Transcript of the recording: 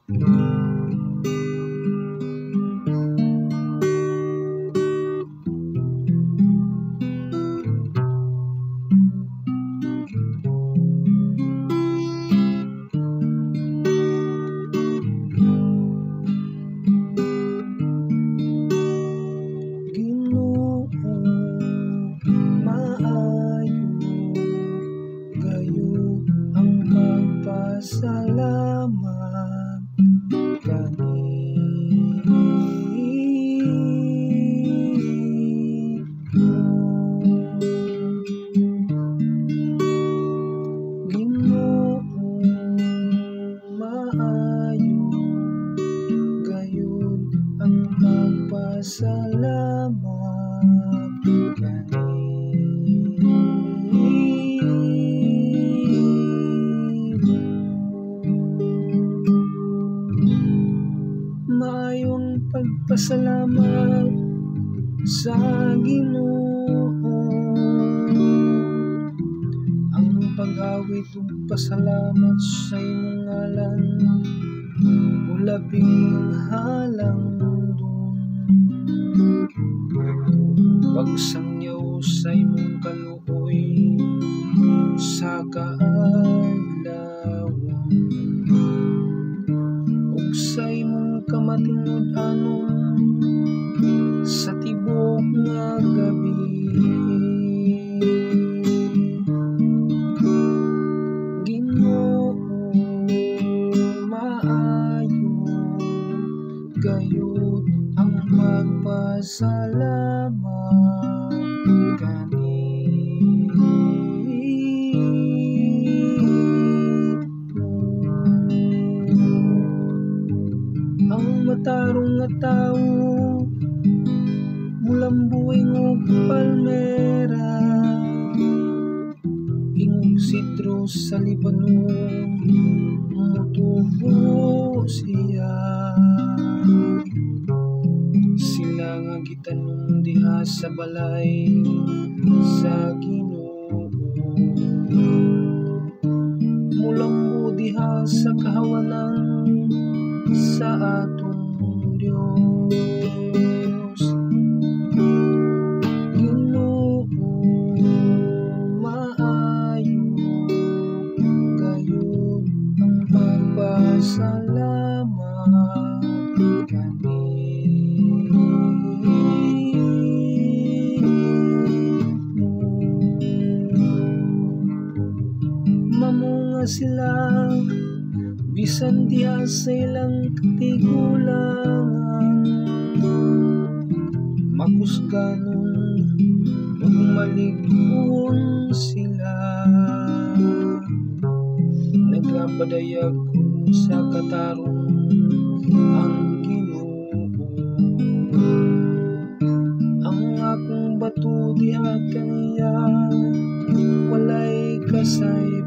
Salamat maayo gayon ang pagpasalamat maayong pagpasalamat sa Ginoo. Ang pag-awit ug pasalamat sa imong ngalan o labing halangdon. Pagsangyaw sa imong kaluoy sa kaadlawon ug sa imong kamatingod-anon sa tibok nga gabi. Ginoo maayo gayud ang pagpasalamat ang matarong nga tawo mulambuing og palmera ingog sidro sa Libanon mutubo siya. Sila nga gitanong diha sa balay sa Ginoo mulambo diha sa kahawanan sa atong Dios. Ginoo maayo gayon ang pagpasalamat mamunga sila bisan diha sa ilang katigulangan, makusganon ug malig-on sila. Nagapadayag sa katarong ang Ginoo. Ang akong bato diha kaniya walay kasay